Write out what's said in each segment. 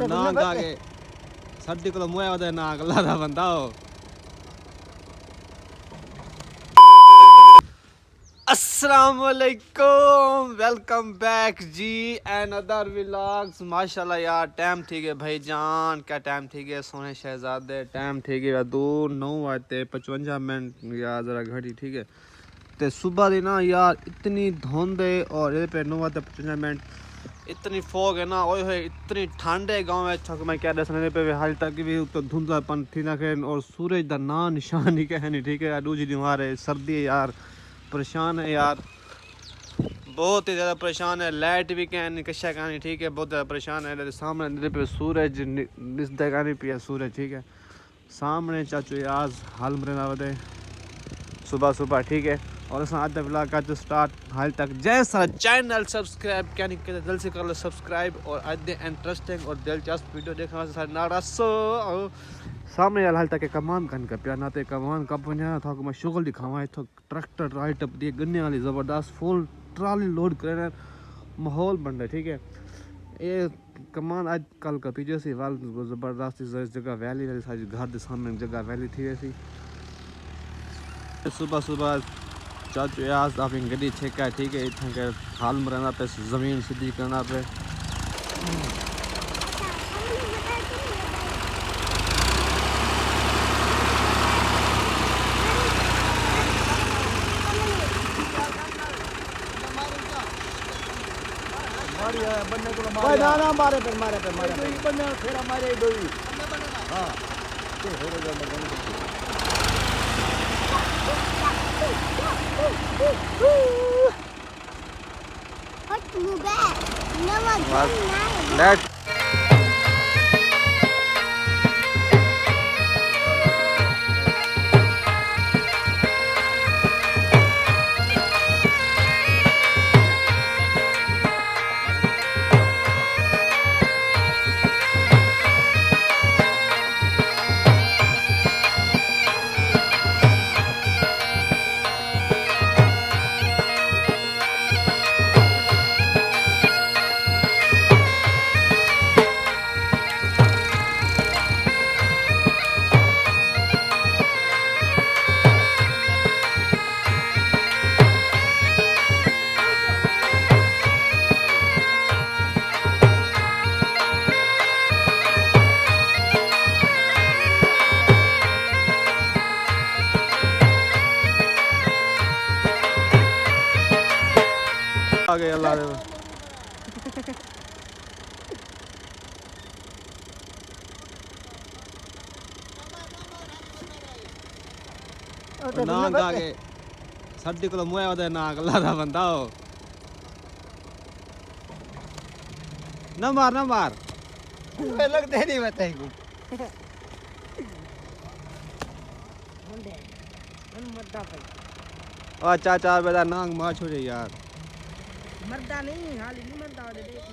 ना गा के सर्दी को मुआ वदे ना गल्ला दा बंदा हो। अस्सलाम वालेकुम, वेलकम बैक जी एंड अदर व्लॉग्स। माशाल्लाह यार टाइम थी गए भाई जान, क्या टाइम थी गए सोने शहजादे, टाइम थी गया 2:09:55 यार ज़रा घड़ी ठीक है। तो सुबह दी ना यार इतनी धुंध है और ये पे 9:55 इतनी फॉग है ना, ओए होए इतनी ठंड है गाँव में छक मैं क्या दसने पे हाल तक भी तो धुंधलापन थी ना के और सूरज दा ना निशान ही कह नहीं ठीक है। दूसरी दीवार है सर्दी है यार, परेशान है यार, बहुत ही ज़्यादा परेशान है। लाइट भी क्या नहीं कशा का नहीं ठीक है, बहुत ज़्यादा परेशान है। सामने मेरे पे सूरज दिखता का नहीं पिया सूरज ठीक है। सामने चाचू यार हाल मरना वदे सुबह सुबह ठीक है। और अस आज ब्लॉग का जो स्टार्ट हाल तक जैसा चैनल सब्सक्राइब क्या नहीं करते जल्द से कर लो सब्सक्राइब और आज इंटरेस्टिंग और दिलचस्प वीडियो देखने से नारा सो सामने यार हाल तक कमान कन का प्यार नाते कमान कब बना था मैं शुगल दिखावा तो ट्रैक्टर राइट अप दिए गन्ने वाली ज़बरदस्त फुल ट्रॉली लोड करे माहौल बन रहा है ठीक है। ये कमान आज कल का पीछे से वाल ज़बरदस्त जगह वैली वाली सारी घर के सामने जगह वैली थी ऐसी। सुबह सुबह चाचू यार आप गड्डी छेका है ठीक है। इतना के हाल में रहना पे ज़मीन सीधी करना पे ना मारे पे बनने फिर हमारे दो ही हां तो हो गया लेट आ गए अल्लाह रे ना गा के सर्दी को मुआ वदे ना गल्ला दा बंदा हो। ना मार लगते नहीं बताई को ओ चाचा बेटा नांग मार छोड़े यार मरदा नहीं हाल नहीं मरदा वाले देखो।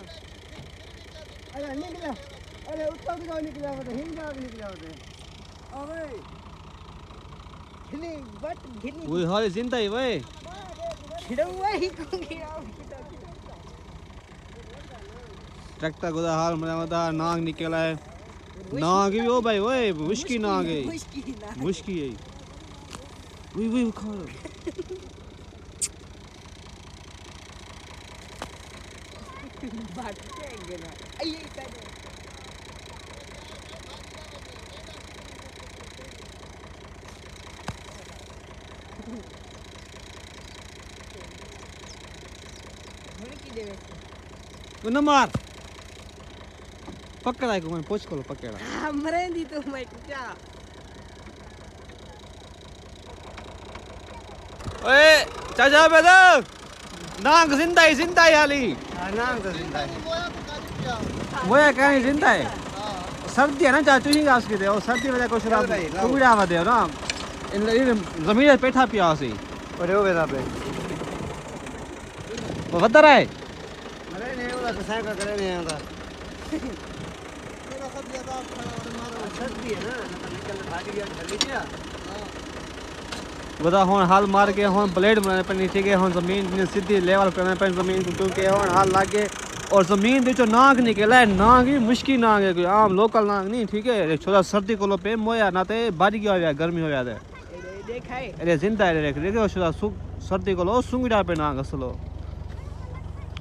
अरे निकला अरे उत्तर की निकला वो हिंद जा निकला वो अबे घिनी बट घिनी वो हाल जिंदा ही वे खिड़वा ही कोंगी ट्रैक्टर गोदा हाल मदा नांग निकला है नांग भी ओ भाई ओए मुश्किल नांग है मुश्किल है वी खा बात करेंगे ना ये करे होने की देवे वो न मार पकड़ा को मैं पूछ को पकड़ा हमरे दी तो मैं क्या ओए चाचा बेटा नांग जिंदा ही हाली नाम तो जिंदा है वो कहीं जिंदा है सर्दी है ना चाचू ही गास के दे और सर्दी में कुछ रात कुबड़ा में दे ना इन जमीन पे बैठा पिया सी और हो गया पे वो वदर है अरे नहीं वो तो साइकिल करे नहीं आता मेरा सब ज्यादा मारो सर्दी है ना निकल भाग गया जल्दी क्या बता हुन हाल मार के हुन ब्लेड बनाने पे नीचे के हुन जमीन सीधी लेवल करने पे जमीन क्योंकि हुन हाल लागे और ज़मीन दे जो नाग निकला है, नाग ही मुश्किल नाग है, कोई आम लोकल नाग नहीं, ठीक है। छोटा सर्दी को लो पे मोया ना ते बारी की हो जाए, गर्मी हो जाए। देखा है अरे जिंदा है देखो छोटा सर्दी को लो सुंगड़ा पे नाग असलो।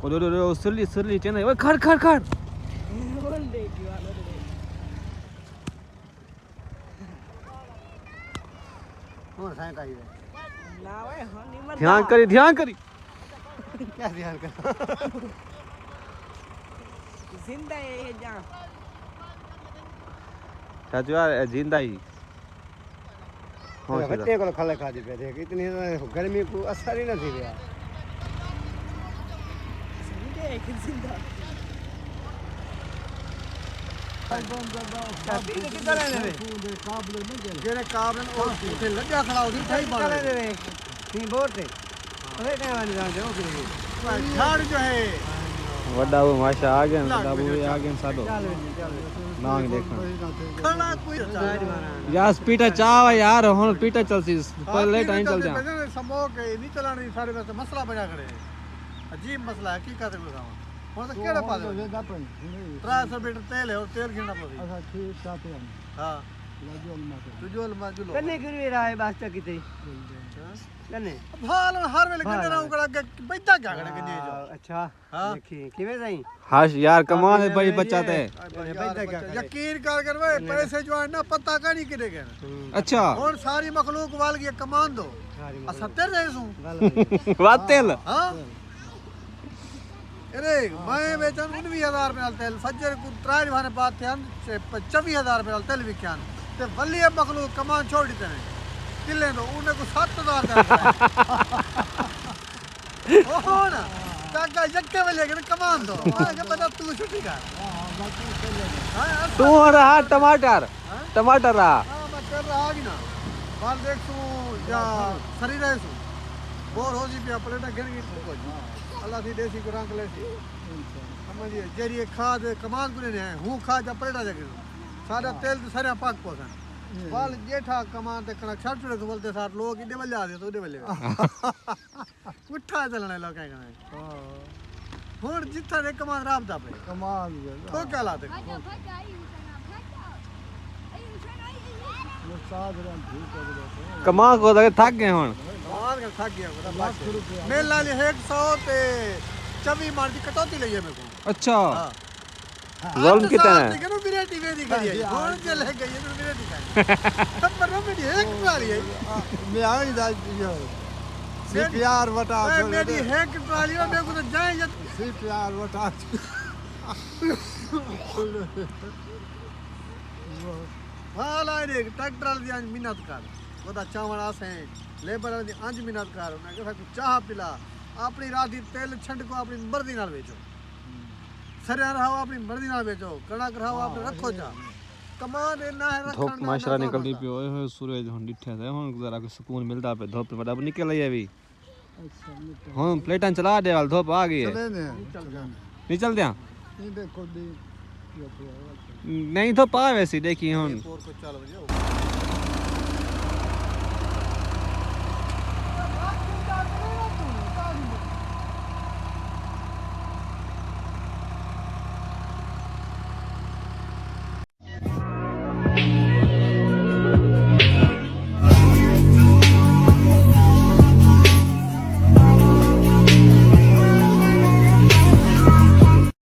ओ सिरली सिरली चेने ओए खड़ खड़ खड़ बोल दे की वाला दे हो साईं काई ना वे हां नहीं मरदा ध्यान करी क्या ध्यान कर जिंदा है ये जा चाचू यार जिंदा ही बच्चे को खाले खा दे पे देख इतनी गर्मी को असर ही नहीं रहा जिंदा किधर है रे जेरे काबलन और उठे लगा खड़ा होगी सही बात है रे नहीं बोट रे अरे क्या वाली जान दो कि झाड़ जो है वड्डा वो माशा आ गया, वड्डा वो आ गया साडो नांग देखा खड़ा कोई यार स्पीडा चावा यार हुन पीटा चलसी पहले टाइम चल जा समो के नहीं चलानी सारे में मसला बना करे अजीब मसला है की कहते बताओ ਹੁਣ ਤਾਂ ਕਿਹੜਾ ਪਾ ਦੇ 300 ਲੀਟਰ ਤੇਲ ਹੈ ਔਰ ਤੇਲ ਗਿਣਨਾ ਪਵੇ अच्छा ठीक साथ है ਹਾਂ लाजो अलमा ਤੁਜੋ ਲਮਾਜੂ ਲੋ कन्ने गिरवी रहा है बास्ता किते कन्ने ਭਾਲ ਹਰ ਵੇਲੇ ਕਹਿੰਦੇ ਰਹੂੰ ਕਿ ਅੱਗੇ ਬੈਠਾ ਕਿਆ ਕਰੇ ਕਿ ਜੋ अच्छा हाँ। देखी किवे सही हाश यार कमाल है बड़ी बचाते यकीन कर कर वे पैसे जो है ना पता का नहीं किरे गए अच्छा और सारी मखलूक वाल की कमान दो असत्तर रहे सू वातेल हां अरे मैं बेचन 19000 रुपए तेल फजर को त्राज भाने बात थे 24000 रुपए तेल विख्यान ते वली मखलूक कमान छोड़ दी तने किले दो उन्हें को 7000 का ओहो ना काका यक्के वाले के कमान दो मैं बता तू छुट्टी का हां तू रहा टमाटर टमाटर रहा हां मैं कर रहा कि ना बाल देख तू या शरीर है सु बोर हो जी पे प्लेटा गिर गई अल्लाह दी देसी को रंग ले सी समझिए जेरी खाद कमान को ने हूं खाद प्लेटा जगे सारा तेल तो सारे पाक पोसन बाल जेठा कमान ते कणक छट छट बोलते सार लोग इने बल्ले आ दे तो दे बल्ले उठा चलने लोग कह हां हुन जिथा रे कमान रामदा पे कमाल तो क्या लाते कमा को थक गए हुन कमान का थक गया मेला ले 100 ते 24 मार दी कटौती लई है मेरे को अच्छा जुल्म कितना है देखो बिरेटी वेदी करी है कौन से ले गई है बिरेटी का सब पर मेरी एक ट्राली है मैं आ ही जा से प्यार बता मेरी एक ट्राली में मेरे को तो जाए से प्यार बता हां रे ट्रैक्टर वाली आज मेहनत कर ओदा चावल आसे लेबर वाली आज मेहनत कर मैं कहा तू चाह पिला अपनी राती तेल छंड को अपनी मर्जी नाल बेचो सरिया रहो अपनी मर्जी नाल बेचो कणक रहो अपने रखो जा कमान ना है रखना धूप माशरा निकलती पे ओए होए सूरज हुन डिठे थे हुन जरा को सुकून मिलता पे धूप बड़ा निकल आई अभी हुन प्लेटां चला दे वाल धूप आ गई है नहीं चल दिया नहीं देखो दी नहीं तो पा वैसी देखी हुन और को चल बजे Thank you.